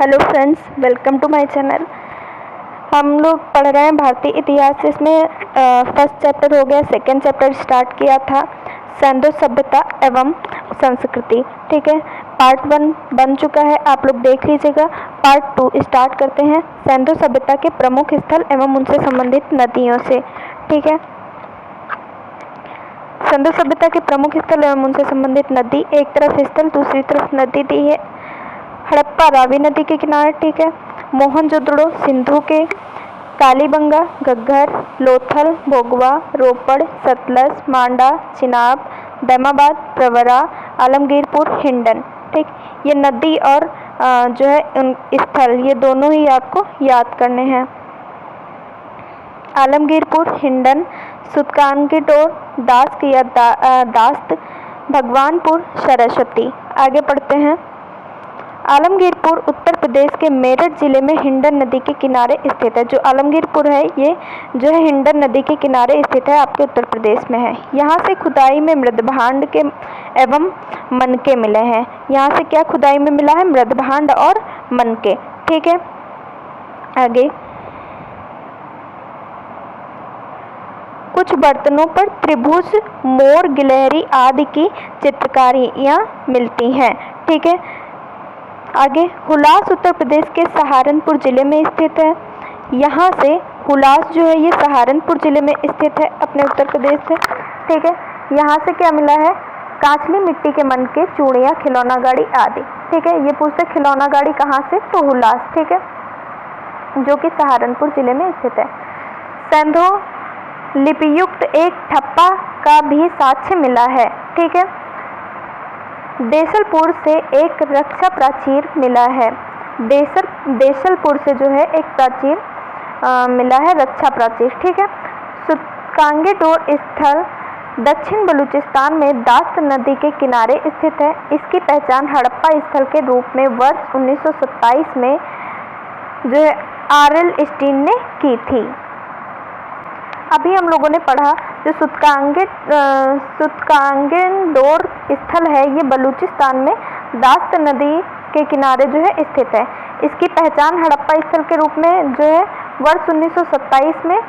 Hello friends, welcome to my channel. हम लोग पढ़ रहे हैं भारतीय इतिहास। इसमें फर्स्ट चैप्टर हो गया, सेकंड चैप्टर स्टार्ट किया था सिंधु सभ्यता एवं संस्कृति। ठीक है, पार्ट 1 बन चुका है, आप लोग देख लीजिएगा। पार्ट 2 स्टार्ट करते हैं सिंधु सभ्यता के प्रमुख स्थल एवं उनसे संबंधित नदियों से। ठीक है, सिंधु सभ्यता के प्रमुख स्थल एवं उनसे संबंधित नदी, एक तरफ स्थल दूसरी तरफ नदी दी है। हड़प्पा रावी नदी के किनारे। ठीक है, मोहनजोदड़ो सिंधु के, कालीबंगा, घग्गर, लोथल, भोगवा, रोपड़, सतलज, मांडा, चिनाब, दमाबाद, प्रवरा, आलमगीरपुर, हिंडन। ठीक, ये नदी और जो है स्थल, ये दोनों ही आपको याद करने हैं। आलमगीरपुर, हिंडन, सुतकांगीडोर, दास्त या दास्त, भगवानपुर, सरस्वती। आगे पढ़ते हैं। आलमगीरपुर उत्तर प्रदेश के मेरठ जिले में हिंडन नदी के किनारे स्थित है। जो आलमगीरपुर है, ये जो है हिंडन नदी के किनारे स्थित है, आपके उत्तर प्रदेश में है। यहाँ से खुदाई में मृदभांड के एवं मनके मिले हैं। यहाँ से क्या खुदाई में मिला है? मृदभांड और मनके। ठीक है, आगे कुछ बर्तनों पर त्रिभुज, मोर, गिलहरी आदि की चित्रकारियाँ मिलती हैं। ठीक है, आगे हुलास उत्तर प्रदेश के सहारनपुर जिले में स्थित है। यहाँ से हुलास जो है ये सहारनपुर जिले में स्थित है, अपने उत्तर प्रदेश से। ठीक है, यहाँ से क्या मिला है? कांचली मिट्टी के मनके, चूड़ियाँ, खिलौना गाड़ी आदि। ठीक है, ये पूछते खिलौना गाड़ी कहाँ से? तो हुलास। ठीक है, जो कि सहारनपुर जिले में स्थित है। सिंधु लिपियुक्त एक ठप्पा का भी साक्ष्य मिला है। ठीक है, देसलपुर से एक रक्षा प्राचीर मिला है। देसलपुर से जो है एक प्राचीर मिला है, रक्षा प्राचीर। ठीक है, सुतकांगीडोर स्थल दक्षिण बलूचिस्तान में दास्त नदी के किनारे स्थित है। इसकी पहचान हड़प्पा स्थल के रूप में वर्ष 1927 में जो है आरएल स्टीन ने की थी। अभी हम लोगों ने पढ़ा जो सुतकांगीडोर स्थल है, ये बलूचिस्तान में दास्त नदी के किनारे जो है स्थित है। इसकी पहचान हड़प्पा स्थल के रूप में जो है वर्ष 1927 में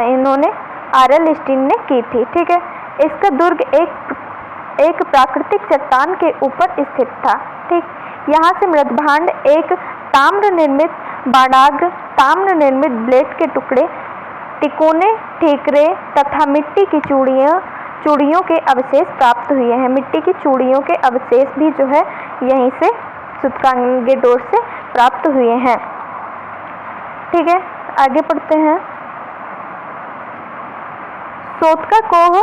इन्होंने आरएल स्टीन ने की थी। ठीक है, इसका दुर्ग एक प्राकृतिक चट्टान के ऊपर स्थित था। ठीक, यहाँ से मृदभांड, एक ताम्र निर्मित बाडाग्र, ताम्र निर्मित ब्लेड के टुकड़े, तिकोने, ठेकरे तथा मिट्टी की चूड़ियों के अवशेष प्राप्त हुए हैं। मिट्टी की चूड़ियों के अवशेष भी जो है यहीं से सुतकांगीडोर से प्राप्त हुए हैं। ठीक है, आगे पढ़ते हैं। सोतका कोह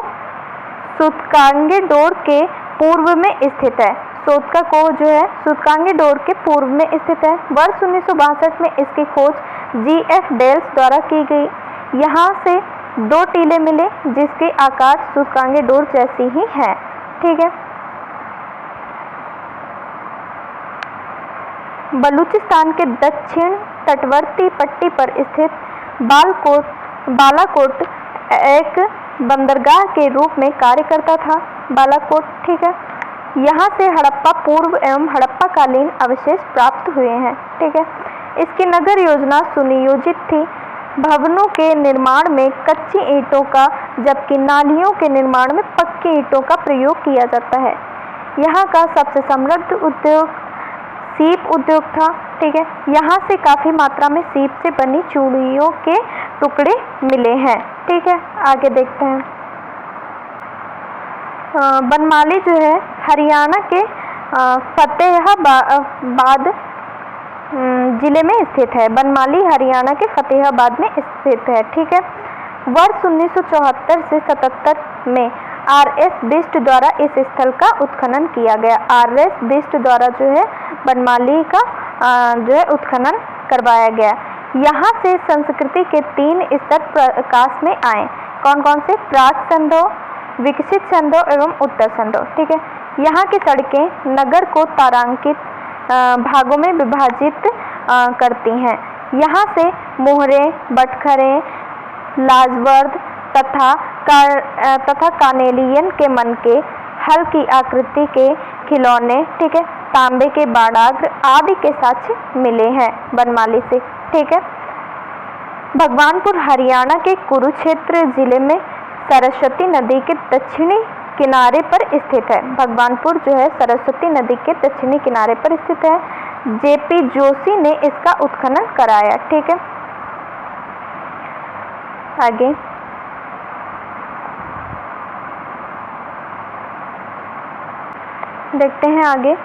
सुतकांगीडोर के पूर्व में स्थित है। सोतका कोह जो है सुतकांगीडोर के पूर्व में स्थित है। वर्ष 1962 में इसकी खोज जीएफ डेल्स द्वारा की गई। यहाँ से 2 टीले मिले जिसके आकार सुतकांगीडोर जैसी ही है। ठीक है, बलूचिस्तान के दक्षिण तटवर्ती पट्टी पर स्थित बालाकोट एक बंदरगाह के रूप में कार्य करता था। बालाकोट। ठीक है, यहाँ से हड़प्पा पूर्व एवं हड़प्पा कालीन अवशेष प्राप्त हुए हैं। ठीक है, इसकी नगर योजना सुनियोजित थी। भवनों के निर्माण में कच्ची ईंटों का, जबकि नालियों के निर्माण में पक्की ईंटों का प्रयोग किया जाता है। यहाँ का सबसे समृद्ध उद्योग सीप उद्योग था। ठीक है, यहाँ से काफ़ी मात्रा में सीप से बनी चूड़ियों के टुकड़े मिले हैं। ठीक है, आगे देखते हैं। बनमाली जो है हरियाणा के फतेहाबाद जिले में स्थित है। बनमाली हरियाणा के फतेहाबाद में स्थित है। ठीक है, वर्ष 1974 से 77 में आरएस बिष्ट द्वारा इस स्थल का उत्खनन किया गया। आरएस बिष्ट द्वारा जो है बनमाली का जो है उत्खनन करवाया गया। यहाँ से संस्कृति के 3 स्तर प्रकाश में आए। कौन कौन से? प्राक सिंधु, विकसित सिंधु एवं उत्तर सिंधु। ठीक है, यहाँ की सड़कें नगर को तारांकित भागों में विभाजित करती हैं। यहाँ से मोहरे, बटखरे, लाजवर्द तथा कानेलियन के मनके, हल की आकृति के खिलौने, ठीक है, तांबे के बाड़ाग्र आदि के साक्ष्य मिले हैं बनमाली से। ठीक है। भगवानपुर हरियाणा के कुरुक्षेत्र जिले में सरस्वती नदी के दक्षिणी किनारे पर स्थित है। भगवानपुर जो है सरस्वती नदी के दक्षिणी किनारे पर स्थित है। जेपी जोशी ने इसका उत्खनन कराया। ठीक है। आगे देखते हैं। आगे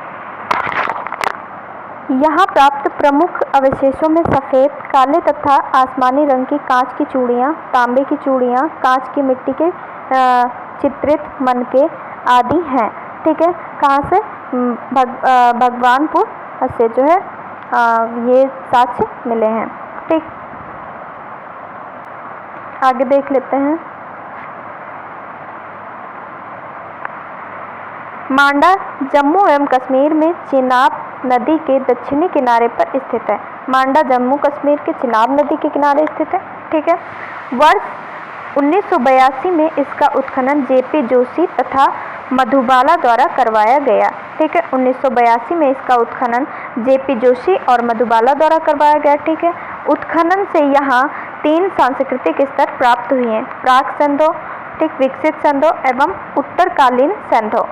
यहाँ प्राप्त प्रमुख अवशेषों में सफ़ेद, काले तथा आसमानी रंग की कांच की चूड़ियाँ, तांबे की चूड़ियाँ, कांच की मिट्टी के चित्रित मनके आदि हैं। ठीक है। कहाँ से? भगवानपुर से जो है ये साक्ष्य मिले हैं। ठीक। आगे देख लेते हैं। मांडा जम्मू एवं कश्मीर में चिनाब नदी के दक्षिणी किनारे पर स्थित है। मांडा जम्मू कश्मीर के चिनाब नदी के किनारे स्थित है। ठीक है। वर्ष 1982 में इसका उत्खनन जेपी जोशी तथा मधुबाला द्वारा करवाया गया। ठीक है। 1982 में इसका उत्खनन जेपी जोशी और मधुबाला द्वारा करवाया गया। ठीक है। उत्खनन से यहाँ 3 सांस्कृतिक स्तर प्राप्त हुए हैं: प्राक सैंधो, ठीक, विकसित सैंधो एवं उत्तरकालीन सैंधो।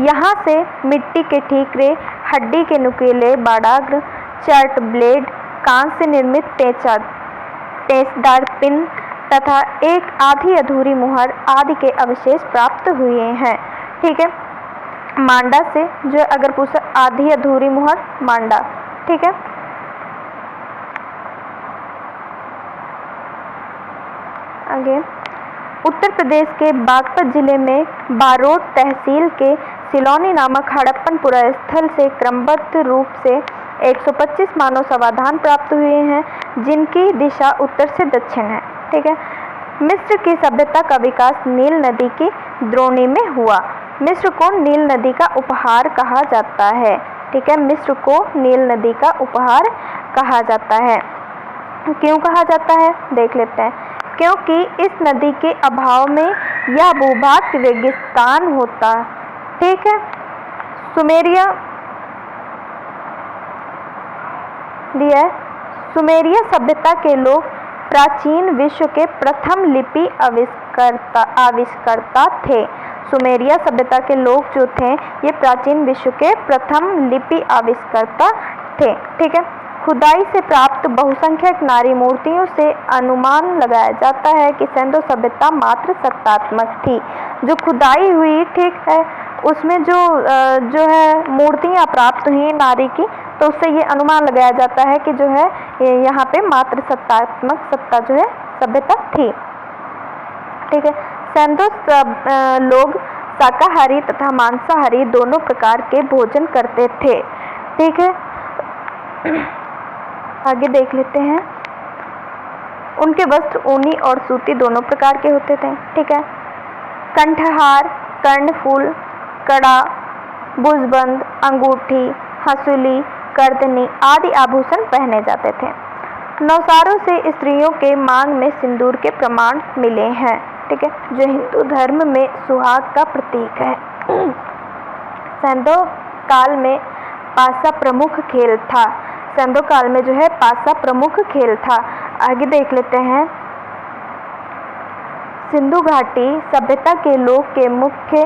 यहाँ से मिट्टी के ठीकरे, हड्डी के नुकीले बाड़ाग्र, चर्ट ब्लेड, कांच से निर्मित पेचदार पिन तथा एक आधी अधूरी मुहर आदि के अवशेष प्राप्त हुए हैं। ठीक है। मांडा से जो अगर पूछा आधी अधूरी मुहर मांडा। ठीक है। आगे उत्तर प्रदेश के बागपत जिले में बारोट तहसील के सिलौनी नामक हड़प्पन पुरास्थल से क्रमबद्ध रूप से 125 मानव समाधान प्राप्त हुए हैं, जिनकी दिशा उत्तर से दक्षिण है। ठीक है। मिस्र की सभ्यता का विकास नील नदी की द्रोणी में हुआ। मिस्र को नील नदी का उपहार कहा जाता है। ठीक है। मिस्र को नील नदी का उपहार कहा जाता है। क्यों कहा जाता है देख लेते हैं। क्योंकि इस नदी के अभाव में यह भूभाग रेगिस्तान होता। ठीक है। सुमेरिया सभ्यता के लोग प्राचीन विश्व के प्रथम लिपि आविष्कर्ता थे। सुमेरिया सभ्यता के लोग जो थे ये प्राचीन विश्व के प्रथम लिपि आविष्कर्ता थे। ठीक है। खुदाई से प्राप्त बहुसंख्यक नारी मूर्तियों से अनुमान लगाया जाता है कि सिंधु सभ्यता मात्र सत्तात्मक थी। जो खुदाई हुई, ठीक है, उसमें जो है मूर्तियां प्राप्त हुई नारी की, तो उससे ये अनुमान लगाया जाता है कि जो है यहाँ पे मात्र सत्तात्मक सत्ता जो है सभ्यता थी। ठीक है। सिंधु लोग शाकाहारी तथा मांसाहारी दोनों प्रकार के भोजन करते थे। ठीक है। आगे देख लेते हैं। उनके वस्त्र ऊनी और सूती दोनों प्रकार के होते थे। ठीक है। कंठहार, कर्णफूल, कड़ा, भुजबंद, अंगूठी, हंसुली, करदनी आदि आभूषण पहने जाते थे। नौसारों से स्त्रियों के मांग में सिंदूर के प्रमाण मिले हैं। ठीक है। जो हिंदू धर्म में सुहाग का प्रतीक है। सिंधु काल में पासा प्रमुख खेल था। सिंधु काल में जो है पासा प्रमुख खेल था। आगे देख लेते हैं। सिंधु घाटी सभ्यता के लोग के मुख्य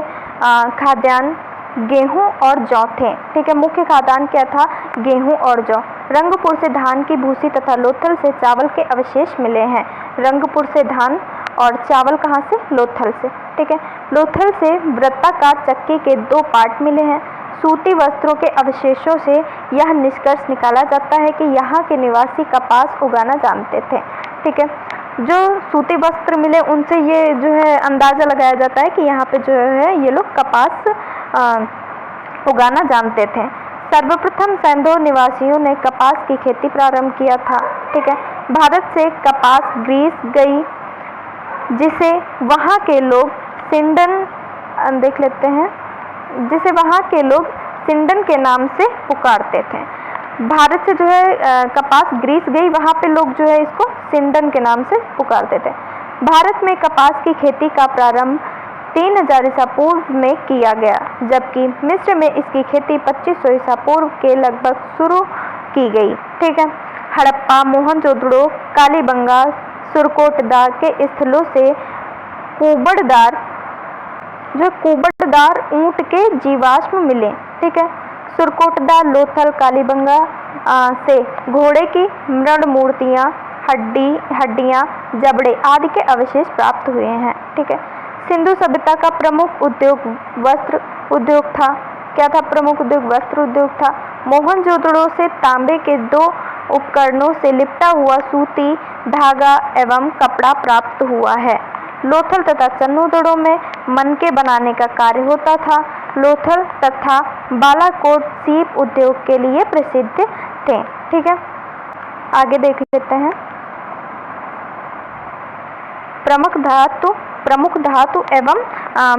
खाद्यान्न गेहूं और जौ थे। ठीक है। मुख्य खाद्यान्न क्या था? गेहूं और जौ। रंगपुर से धान की भूसी तथा लोथल से चावल के अवशेष मिले हैं। रंगपुर से धान और चावल कहाँ से? लोथल से। ठीक है। लोथल से वृत्ताकार चक्की के 2 पार्ट मिले हैं। सूती वस्त्रों के अवशेषों से यह निष्कर्ष निकाला जाता है कि यहाँ के निवासी कपास उगाना जानते थे। ठीक है। जो सूती वस्त्र मिले उनसे ये जो है अंदाज़ा लगाया जाता है कि यहाँ पे जो है ये लोग कपास उगाना जानते थे। सर्वप्रथम सिंधु निवासियों ने कपास की खेती प्रारंभ किया था। ठीक है। भारत से कपास ग्रीस गई, जिसे वहाँ के लोग सिंडन देख लेते हैं, जिसे वहाँ के लोग सिंडन के नाम से पुकारते थे। भारत से जो है कपास ग्रीस गई, वहाँ पे लोग जो है इसको सिंडन के नाम से पुकारते थे। भारत में कपास की खेती का प्रारंभ 3000 ईसा पूर्व में किया गया, जबकि मिस्र में इसकी खेती 2500 ईसा पूर्व के लगभग शुरू की गई। ठीक है। हड़प्पा, मोहनजोदड़ो, कालीबंगा, सुरकोटदा के स्थलों से कुबड़दार ऊंट के जीवाश्म मिले। ठीक है। सुरकोटदा, लोथल, कालीबंगा से घोड़े की मृण मूर्तियां, हड्डियां, जबड़े आदि के अवशेष प्राप्त हुए हैं। ठीक है। सिंधु सभ्यता का प्रमुख उद्योग वस्त्र उद्योग था। क्या था प्रमुख उद्योग? वस्त्र उद्योग था। मोहनजोदड़ो से तांबे के 2 उपकरणों से लिपटा हुआ सूती धागा एवं कपड़ा प्राप्त हुआ है। लोथल तथा चन्नूदड़ो में मनके बनाने का कार्य होता था। लोथल तथा बालाकोट सीप उद्योग के लिए प्रसिद्ध थे। ठीक है। आगे देख लेते हैं। प्रमुख धातु एवं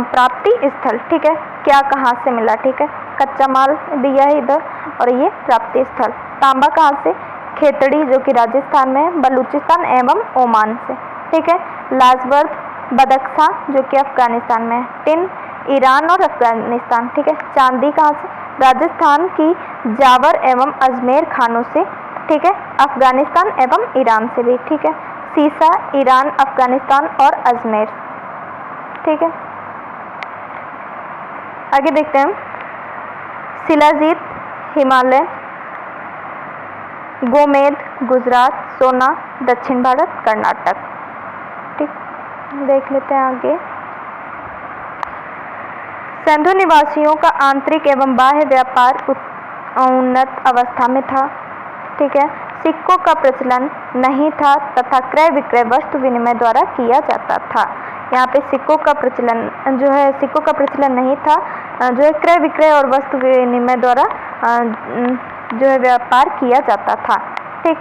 प्राप्ति स्थल। ठीक है। क्या कहाँ से मिला? ठीक है। कच्चा माल दिया है इधर, और ये प्राप्ति स्थल। तांबा कहाँ से? खेतड़ी, जो कि राजस्थान में, बलूचिस्तान एवं ओमान से। ठीक है। लाजवर्द, बदख्शां, जो कि अफगानिस्तान में है। टिन, ईरान और अफगानिस्तान। ठीक है। चांदी कहाँ से? राजस्थान की जावर एवं अजमेर खानों से। ठीक है। अफगानिस्तान एवं ईरान से भी। ठीक है। सीसा, ईरान, अफगानिस्तान और अजमेर। ठीक है। आगे देखते हैं। शिलाजीत, हिमालय, गोमेद, गुजरात, सोना, दक्षिण भारत, कर्नाटक। ठीक, देख लेते हैं आगे। सिंधु निवासियों का आंतरिक एवं बाह्य व्यापार उन्नत अवस्था में था। ठीक है। सिक्कों का प्रचलन नहीं था तथा क्रय विक्रय वस्तु विनिमय द्वारा किया जाता था। यहाँ पे सिक्कों का प्रचलन नहीं था, जो है क्रय विक्रय और वस्तु विनिमय द्वारा जो है व्यापार किया जाता था। ठीक,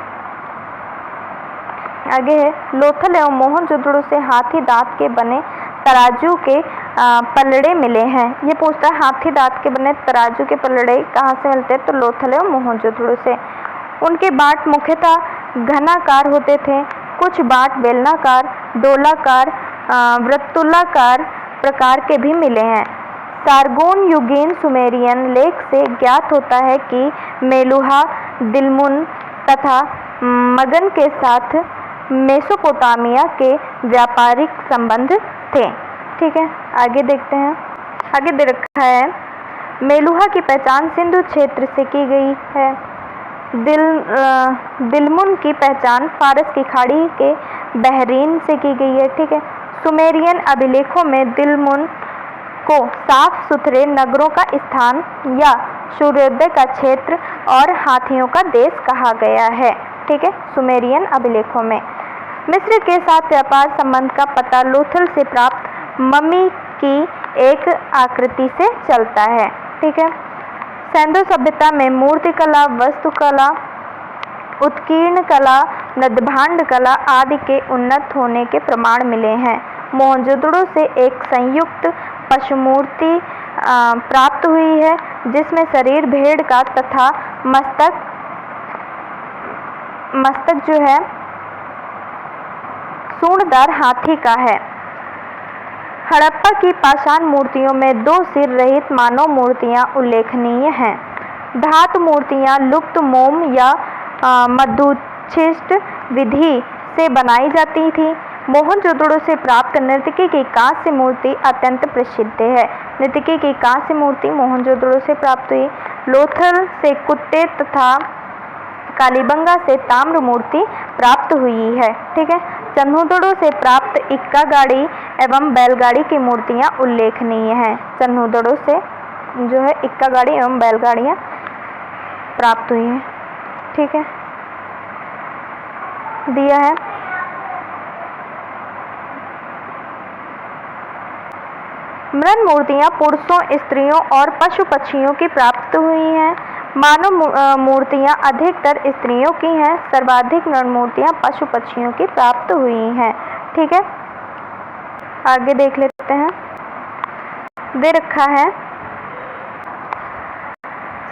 आगे है। लोथल एवं मोहनजोदड़ो से हाथी दांत के बने तराजू के पलड़े मिले हैं। ये पूछता है हाथी दांत के बने तराजू के पलड़े कहाँ से मिलते हैं? तो लोथल एवं मोहनजोदड़ो से। उनके बाट मुख्यतः घनाकार होते थे। कुछ बाट बेलनाकार, डोलाकार, वृत्तुलाकार प्रकार के भी मिले हैं। सारगोन युगीन सुमेरियन लेख से ज्ञात होता है कि मेलुहा, दिलमुन तथा मगन के साथ मेसोपोटामिया के व्यापारिक संबंध थे। ठीक है। आगे देखते हैं। आगे दे रखा है मेलुहा की पहचान सिंधु क्षेत्र से की गई है। दिलमुन की पहचान फारस की खाड़ी के बहरीन से की गई है। ठीक है। सुमेरियन अभिलेखों में दिलमुन को साफ सुथरे नगरों का स्थान या सूर्योदय का क्षेत्र और हाथियों का देश कहा गया है। ठीक है। सुमेरियन अभिलेखों में मिस्र के साथ व्यापार संबंध का पता लोथल से प्राप्त मम्मी की एक आकृति से चलता है। ठीक है। सिंधु सभ्यता में मूर्तिकला, वास्तुकला, उत्कीर्ण कला, नदभांड कला आदि के उन्नत होने के प्रमाण मिले हैं। मोहनजोदड़ो से एक संयुक्त पशुमूर्ति प्राप्त हुई है, जिसमें शरीर भेड़ का तथा मस्तक जो है सूंडदार हाथी का है। हड़प्पा की पाषाण मूर्तियों में 2 सिर रहित मानव मूर्तियां उल्लेखनीय हैं। धातु मूर्तियां लुप्त मोम या मधुच्छिष्ट विधि से बनाई जाती थी। मोहनजोदड़ो से प्राप्त नर्तकी की कांस्य मूर्ति अत्यंत प्रसिद्ध है। नर्तकी की कांस्य मूर्ति मोहनजोदड़ो से प्राप्त हुई। लोथल से कुत्ते तथा कालीबंगा से ताम्र मूर्ति प्राप्त हुई है। ठीक है। चन्नूदड़ो से प्राप्त इक्का गाड़ी एवं बैलगाड़ी की मूर्तियां उल्लेखनीय हैं। चन्नूदड़ो से जो है इक्का गाड़ी एवं बैलगाड़ियां प्राप्त हुई हैं। ठीक है। दिया है मृण मूर्तियां पुरुषों, स्त्रियों और पशु पक्षियों की प्राप्त हुई हैं। मानव मूर्तियां अधिकतर स्त्रियों की हैं। सर्वाधिक मृण मूर्तियां पशु पक्षियों की प्राप्त हुई हैं। ठीक है। आगे देख लेते हैं। दे रखा है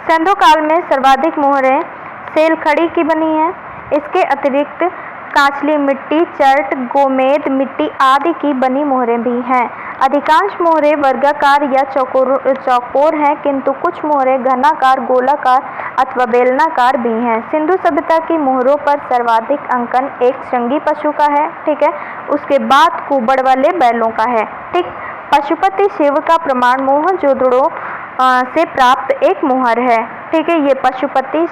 सिंधु काल में सर्वाधिक मोहरें सेलखड़ी की बनी हैं। इसके अतिरिक्त कांचली मिट्टी, चर्ट, गोमेद मिट्टी आदि की बनी मोहरें भी हैं। अधिकांश मोहरें वर्गाकार या चौकोर हैं, किंतु कुछ मोहरें घनाकार, गोलाकार अथवा बेलनाकार भी हैं। सिंधु सभ्यता की मोहरों पर सर्वाधिक अंकन एक श्रृंगी पशु का है, ठीक है। उसके बाद कुबड़ वाले बैलों का है, ठीक। पशुपति शिव का प्रमाण मोहनजोदड़ो से प्राप्त एक मोहर है, ठीक है। ये पशुपति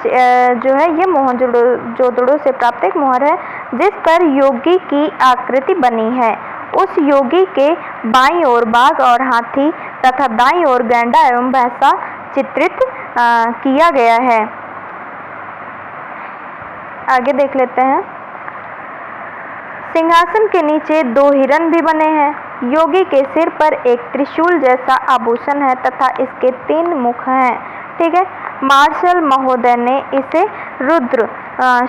जो है ये मोहनजोदड़ो से प्राप्त एक मोहर है, जिस पर योगी की आकृति बनी है। उस योगी के बाईं ओर बाघ और हाथी तथा दाईं ओर गैंडा एवं भैंसा चित्रित किया गया है। आगे देख लेते हैं। सिंहासन के नीचे 2 हिरण भी बने हैं। योगी के सिर पर एक त्रिशूल जैसा आभूषण है तथा इसके 3 मुख हैं, ठीक है। मार्शल महोदय ने इसे रुद्र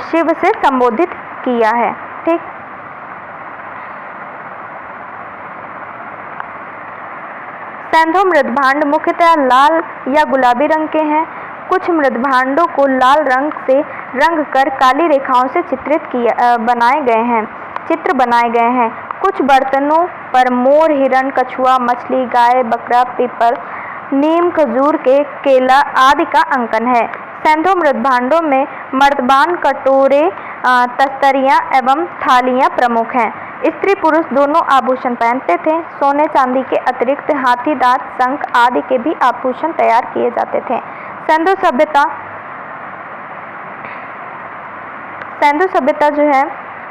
शिव से संबोधित किया है, ठीक। सैंधव मृदभांड मुख्यतः लाल या गुलाबी रंग के हैं। कुछ मृदभांडों को लाल रंग से रंग कर काली रेखाओं से चित्र बनाए गए हैं। कुछ बर्तनों पर मोर, हिरण, कछुआ, मछली, गाय, बकरा, पीपल, नीम, खजूर के केला आदि का अंकन है। सैंधव मृदभांडों में मर्तबान, कटोरे, तस्तरियां एवं थालियां प्रमुख हैं। स्त्री पुरुष दोनों आभूषण पहनते थे। सोने चांदी के अतिरिक्त हाथी दांत, शंख आदि के भी आभूषण तैयार किए जाते थे। सिंधु सभ्यता जो है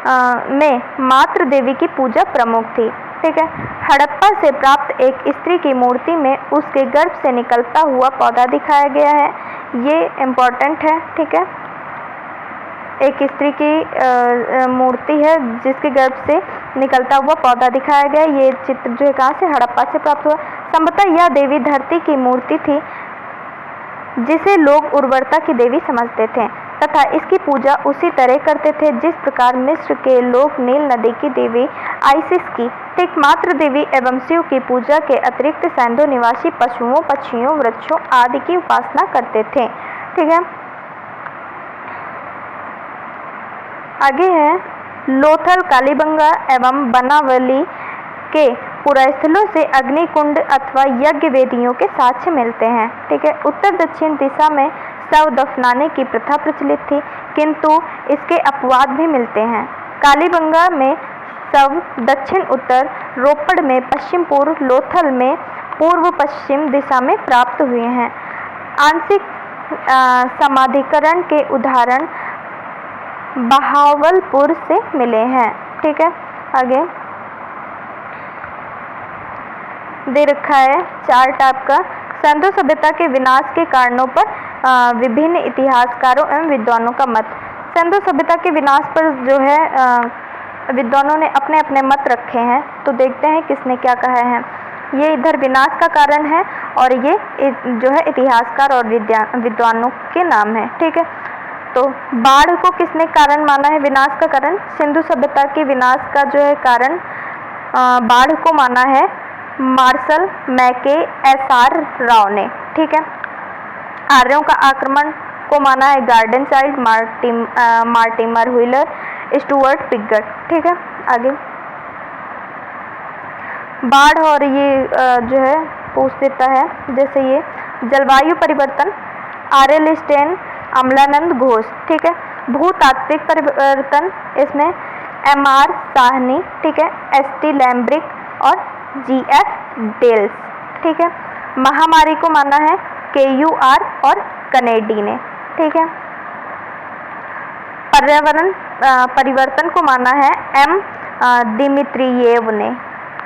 में मातृ देवी की पूजा प्रमुख थी, ठीक है। हड़प्पा से प्राप्त एक स्त्री की मूर्ति में उसके गर्भ से निकलता हुआ पौधा दिखाया गया है। ये इम्पोर्टेंट है, ठीक है। एक स्त्री की मूर्ति है जिसके गर्भ से निकलता हुआ पौधा दिखाया गया। ये चित्र जो है कहाँ से, हड़प्पा से प्राप्त हुआ। संभवतः यह देवी धरती की मूर्ति थी जिसे लोग उर्वरता की देवी समझते थे तथा इसकी पूजा उसी तरह करते थे जिस प्रकार मिस्र के लोग नील नदी की देवी आइसिस की, ठीक, मातृ देवी एवं शिव की पूजा के अतिरिक्त सैंधव निवासी पशुओं, पक्षियों, वृक्षों आदि की उपासना करते थे, ठीक है। आगे है लोथल, कालीबंगा एवं बनावली के पुरास्थलों से अग्निकुंड अथवा यज्ञ वेदियों के साक्ष्य मिलते हैं, ठीक है। उत्तर दक्षिण दिशा में शव दफनाने की प्रथा प्रचलित थी, किंतु इसके अपवाद भी मिलते हैं। कालीबंगा में शव दक्षिण उत्तर, रोपड़ में पश्चिम पूर्व, लोथल में पूर्व पश्चिम दिशा में प्राप्त हुए हैं। आंशिक समाधिकरण के उदाहरण बहावलपुर से मिले हैं, ठीक है। आगे दे रखा है चार्ट आपका। सिंधु सभ्यता के विनाश के कारणों पर विभिन्न इतिहासकारों एवं विद्वानों का मत। सिंधु सभ्यता के विनाश पर जो है विद्वानों ने अपने अपने मत रखे हैं, तो देखते हैं किसने क्या कहा है। ये इधर विनाश का कारण है और ये जो है इतिहासकार और विद्वानों के नाम है, ठीक है। तो बाढ़ को किसने कारण माना है, विनाश का कारण? सिंधु सभ्यता के विनाश का जो है कारण बाढ़ को माना है मार्शल मैके एसआर राव ने, ठीक है। आर्यों का आक्रमण को माना है garden child, Mortimer wheeler, Stuart Piggott, ठीक है। आगे बाढ़ और ये जो है पूछ देता है, जैसे ये जलवायु परिवर्तन, आर.एल. स्टेन, अमलानंद घोष, ठीक है। भूतात्विक परिवर्तन, इसमें एम.आर. साहनी, ठीक है, एस.टी. लैम्ब्रिक और जी.एफ. डेल्स, ठीक है। महामारी को माना है के.यू.आर. और कनेडी ने, ठीक है। पर्यावरण परिवर्तन को माना है एम. दिमित्रियेव ने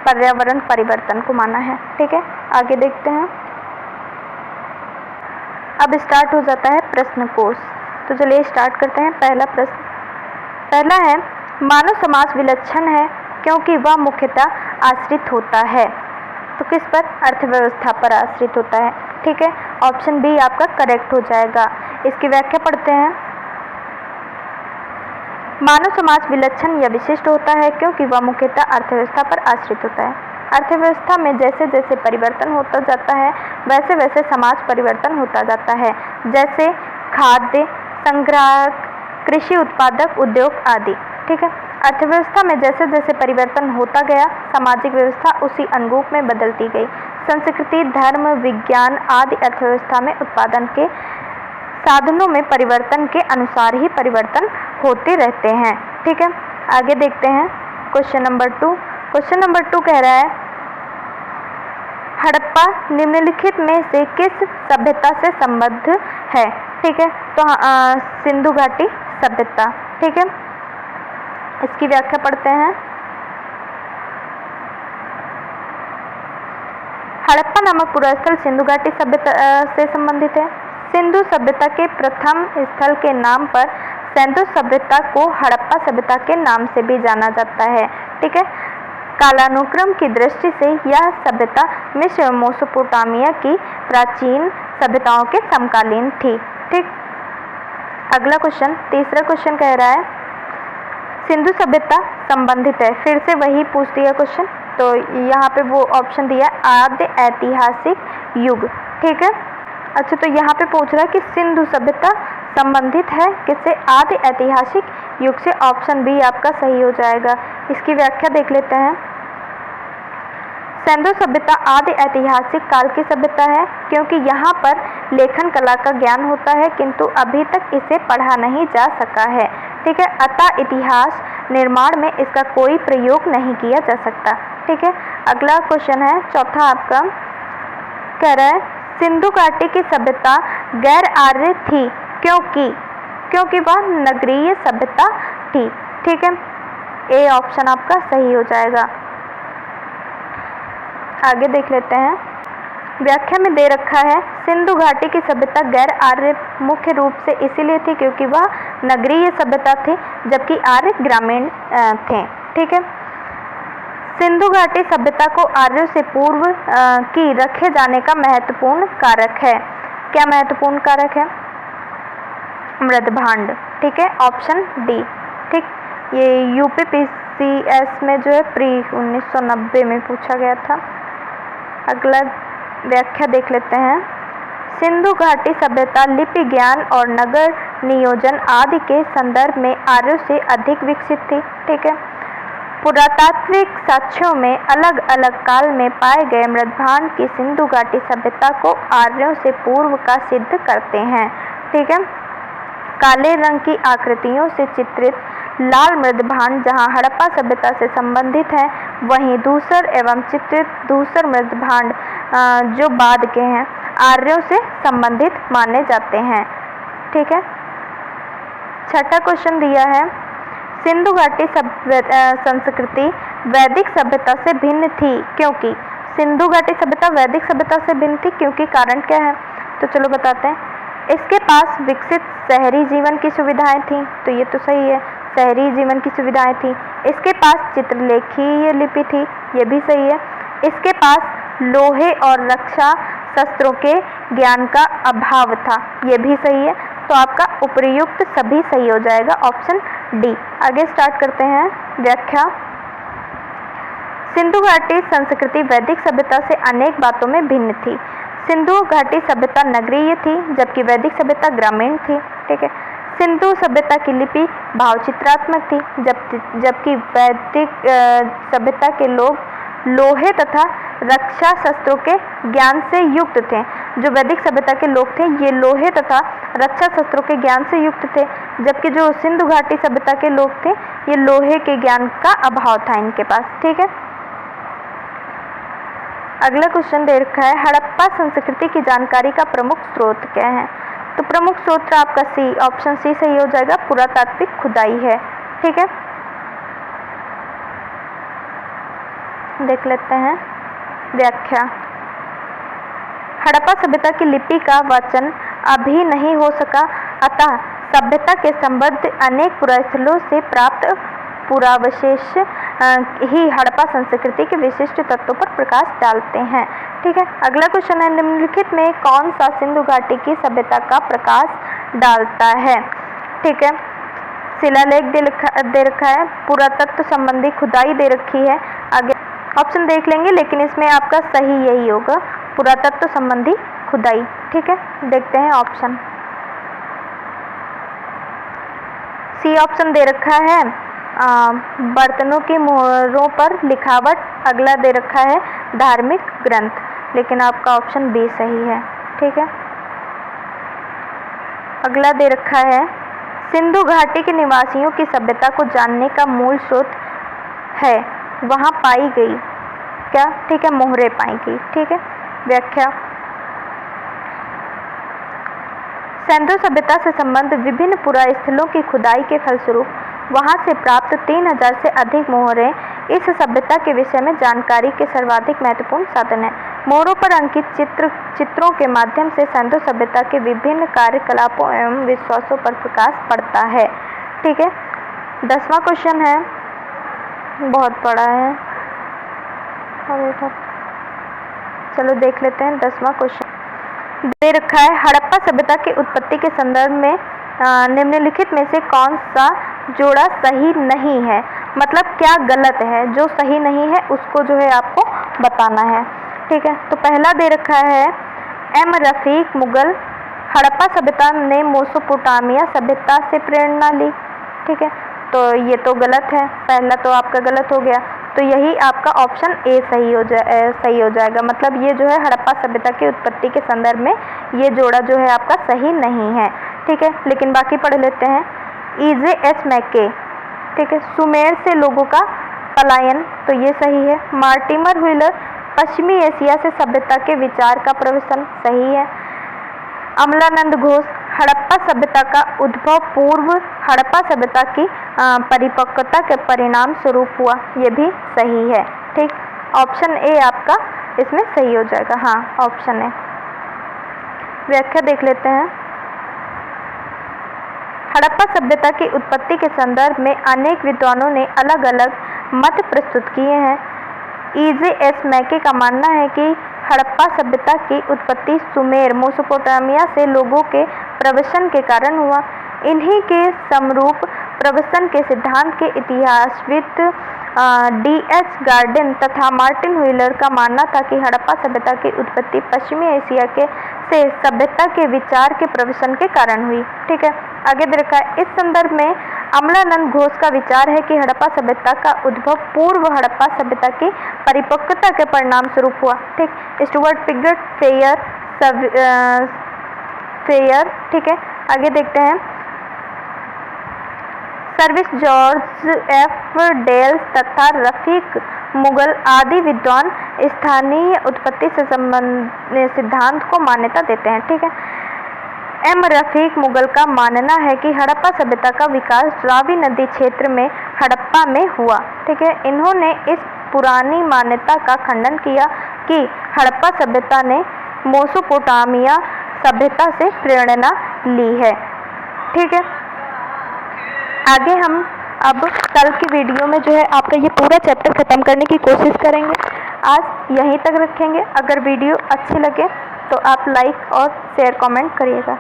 पर्यावरण परिवर्तन को माना है, ठीक है। आगे देखते हैं। अब स्टार्ट हो जाता है प्रश्न कोश। तो चलिए स्टार्ट करते हैं। पहला प्रश्न, पहला है मानव समाज विलक्षण है क्योंकि वह मुख्यतः आश्रित होता है। तो किस पर? अर्थव्यवस्था पर आश्रित होता है, ठीक है। ऑप्शन बी आपका करेक्ट हो जाएगा। इसकी व्याख्या पढ़ते हैं। मानव समाज विलक्षण या विशिष्ट होता है क्योंकि वह मुख्यतः अर्थव्यवस्था पर आश्रित होता है। अर्थव्यवस्था में जैसे जैसे परिवर्तन होता जाता है वैसे वैसे समाज परिवर्तन होता जाता है, जैसे खाद्य संग्राहक, कृषि उत्पादक उद्योग आदि। ठीक है। अर्थव्यवस्था में जैसे जैसे परिवर्तन होता गया, सामाजिक व्यवस्था उसी अनुरूप में बदलती गई। संस्कृति, धर्म, विज्ञान आदि अर्थव्यवस्था में उत्पादन के साधनों में परिवर्तन के अनुसार ही परिवर्तन होते रहते हैं। ठीक है, आगे देखते हैं क्वेश्चन नंबर 2। क्वेश्चन नंबर 2 कह रहा है, हड़प्पा निम्नलिखित में से किस सभ्यता से संबद्ध है? ठीक है, तो सिंधु घाटी सभ्यता। ठीक है, इसकी व्याख्या पढ़ते हैं। हड़प्पा नामक पूरा स्थल सिंधु घाटी सभ्यता से संबंधित है। सिंधु सभ्यता के प्रथम स्थल के नाम पर सिंधु सभ्यता को हड़प्पा सभ्यता के नाम से भी जाना जाता है। ठीक है, कालानुक्रम की दृष्टि से यह सभ्यता मिस्र और मेसोपोटामिया की प्राचीन सभ्यताओं के समकालीन थी। ठीक, अगला क्वेश्चन, तीसरा क्वेश्चन कह रहा है, सिंधु सभ्यता संबंधित है। फिर से वही पूछ दिया क्वेश्चन, तो यहाँ पे वो ऑप्शन दिया आद्य ऐतिहासिक युग। ठीक है, अच्छा, तो यहाँ पे पूछ रहा है कि सिंधु सभ्यता संबंधित है किससे? आदि ऐतिहासिक युग से। ऑप्शन बी आपका सही हो जाएगा। इसकी व्याख्या देख लेते हैं। सिंधु सभ्यता आदि ऐतिहासिक काल की सभ्यता है क्योंकि यहाँ पर लेखन कला का ज्ञान होता है, किंतु अभी तक इसे पढ़ा नहीं जा सका है। ठीक है, अतः इतिहास निर्माण में इसका कोई प्रयोग नहीं किया जा सकता। ठीक है, अगला क्वेश्चन है, चौथा आपका कह रहा है, सिंधु घाटी की सभ्यता गैर आर्य थी क्योंकि वह नगरीय सभ्यता थी। ठीक है, ए ऑप्शन आपका सही हो जाएगा। आगे देख लेते हैं, व्याख्या में दे रखा है, सिंधु घाटी की सभ्यता गैर आर्य मुख्य रूप से इसीलिए थी क्योंकि वह नगरीय सभ्यता थी जबकि आर्य ग्रामीण थे। ठीक है, सिंधु घाटी सभ्यता को आर्यों से पूर्व की रखे जाने का महत्वपूर्ण कारक है। क्या महत्वपूर्ण कारक है? मृदभांड। ठीक है, ऑप्शन डी। ठीक, ये यूपीपीसीएस में जो है प्री 1990 में पूछा गया था। अगला व्याख्या देख लेते हैं, सिंधु घाटी सभ्यता लिपि ज्ञान और नगर नियोजन आदि के संदर्भ में आर्यों से अधिक विकसित थी। ठीक है, पुरातात्विक साक्ष्यों में अलग अलग काल में पाए गए मृदभांड की सिंधु घाटी सभ्यता को आर्यों से पूर्व का सिद्ध करते हैं। ठीक है, काले रंग की आकृतियों से चित्रित लाल मृदभांड जहां हड़प्पा सभ्यता से संबंधित है, वहीं धूसर एवं चित्रित धूसर मृदभांड जो बाद के हैं आर्यों से संबंधित माने जाते हैं। ठीक है, छठा क्वेश्चन दिया है, सिंधु घाटी संस्कृति वैदिक सभ्यता से भिन्न थी क्योंकि? सिंधु घाटी सभ्यता वैदिक सभ्यता से भिन्न थी क्योंकि कारण क्या है? तो चलो बताते हैं। इसके पास विकसित शहरी जीवन की सुविधाएं थी, तो ये तो सही है, शहरी जीवन की सुविधाएं थी। इसके पास चित्रलेखीय लिपि थी, ये भी सही है। इसके पास लोहे और रक्षा शस्त्रों के ज्ञान का अभाव था, ये भी सही है। तो आपका उपर्युक्त सभी सही हो जाएगा, ऑप्शन डी। आगे स्टार्ट करते हैं व्याख्या। सिंधु घाटी संस्कृति वैदिक सभ्यता से अनेक बातों में भिन्न थी। सिंधु घाटी सभ्यता नगरीय थी जबकि वैदिक सभ्यता ग्रामीण थी। ठीक है, सिंधु सभ्यता की लिपि भावचित्रात्मक थी जबकि वैदिक सभ्यता के लोग लोहे तथा रक्षा शस्त्रों के ज्ञान से युक्त थे। जो वैदिक सभ्यता के लोग थे ये लोहे तथा रक्षा शस्त्रों के ज्ञान से युक्त थे, जबकि जो सिंधु घाटी सभ्यता के लोग थे ये लोहे के ज्ञान का अभाव था इनके पास। ठीक है, अगला क्वेश्चन दे रखा है, हड़प्पा संस्कृति की जानकारी का प्रमुख स्रोत क्या है? तो प्रमुख स्रोत आपका सी, ऑप्शन सी सही हो जाएगा, पुरातात्विक खुदाई है। ठीक है, देख लेते हैं व्याख्या। हड़प्पा सभ्यता की लिपि का वाचन अभी नहीं हो सका, अतः सभ्यता के संबद्ध अनेक पुरास्थलों से प्राप्त पुरावशेष ही हड़प्पा संस्कृति के विशिष्ट तत्वों पर प्रकाश डालते हैं। ठीक है, अगला क्वेश्चन है, निम्नलिखित में कौन सा सिंधु घाटी की सभ्यता का प्रकाश डालता है? ठीक है, शिलालेख दे रखा है, पुरातत्व संबंधी खुदाई दे रखी है। आगे ऑप्शन देख लेंगे लेकिन इसमें आपका सही यही होगा, पुरातत्व संबंधी खुदाई। ठीक है, देखते हैं ऑप्शन। सी ऑप्शन दे रखा है, बर्तनों की मोहरों पर लिखावट। अगला दे रखा है धार्मिक ग्रंथ, लेकिन आपका ऑप्शन बी सही है। ठीक है, अगला दे रखा है सिंधु घाटी के निवासियों की सभ्यता को जानने का मूल स्रोत है, वहां पाई गई क्या? ठीक है, मोहरें पाई गई। ठीक है, व्याख्या। सिंधु सभ्यता से संबंध विभिन्न पुरास्थलों की खुदाई के फलस्वरूप वहां से प्राप्त 3000 से अधिक मोहरें इस सभ्यता के विषय में जानकारी के सर्वाधिक महत्वपूर्ण साधन है। मोहरों पर अंकित चित्रों के माध्यम से सिंधु सभ्यता के विभिन्न कार्यकलापों एवं विश्वासों पर प्रकाश पड़ता है। ठीक है, 10वां क्वेश्चन है, बहुत बड़ा है, चलो देख लेते हैं। 10वां क्वेश्चन दे रखा है हड़प्पा सभ्यता की उत्पत्ति के संदर्भ में निम्नलिखित में से कौन सा जोड़ा सही नहीं है? मतलब क्या गलत है, जो सही नहीं है उसको जो है आपको बताना है। ठीक है, तो पहला दे रखा है एम रफीक मुगल, हड़प्पा सभ्यता ने मेसोपोटामिया सभ्यता से प्रेरणा ली। ठीक है, तो ये तो गलत है, पहला तो आपका गलत हो गया, तो यही आपका ऑप्शन ए सही हो जाएगा। मतलब ये जो है हड़प्पा सभ्यता की उत्पत्ति के संदर्भ में ये जोड़ा जो है आपका सही नहीं है। ठीक है, लेकिन बाकी पढ़ लेते हैं। ईजे एस मैके, ठीक है, सुमेर से लोगों का पलायन, तो ये सही है। मार्टिमर व्हीलर, पश्चिमी एशिया से सभ्यता के विचार का प्रवसन, सही है। अमलानंद घोष, हड़प्पा सभ्यता का उद्भव पूर्व हड़प्पा सभ्यता की परिपक्वता के परिणाम स्वरूप हुआ, ये भी सही है। ठीक, ऑप्शन ए आपका इसमें सही हो जाएगा। हाँ, ऑप्शन ए। व्याख्या देख लेते हैं। हड़प्पा सभ्यता की उत्पत्ति के संदर्भ में अनेक विद्वानों ने अलग अलग मत प्रस्तुत किए हैं। ईजे एस मैके का मानना है कि हड़प्पा सभ्यता की उत्पत्ति सुमेर मेसोपोटामिया से लोगों के प्रवसन के कारण हुआ। इन्हीं के समरूप प्रवसन के सिद्धांत के इतिहासविद D.H. गार्डिन तथा मार्टिन व्हीलर का मानना था कि हड़प्पा सभ्यता की उत्पत्ति पश्चिमी एशिया से सभ्यता के विचार के प्रवसन के कारण हुई। ठीक है, आगे दे रखा है। इस संदर्भ में अमलानंद घोष का विचार है कि हड़प्पा सभ्यता का उद्भव पूर्व हड़प्पा सभ्यता की परिपक्वता के परिणाम स्वरूप हुआ। ठीक, स्टुअर्ट पिगट, फेयर। ठीक है, आगे देखते हैं। सर्विस जॉर्ज एफ डेल्स तथा रफीक मुगल आदि विद्वान स्थानीय उत्पत्ति से संबंधित सिद्धांत को मान्यता देते हैं। ठीक है, एम रफीक मुगल का मानना है कि हड़प्पा सभ्यता का विकास रावी नदी क्षेत्र में हड़प्पा में हुआ। ठीक है, इन्होंने इस पुरानी मान्यता का खंडन किया कि हड़प्पा सभ्यता ने मेसोपोटामिया सभ्यता से प्रेरणा ली है। ठीक है, आगे हम अब कल की वीडियो में जो है आपका ये पूरा चैप्टर ख़त्म करने की कोशिश करेंगे। आज यहीं तक रखेंगे। अगर वीडियो अच्छी लगे तो आप लाइक और शेयर कमेंट करिएगा।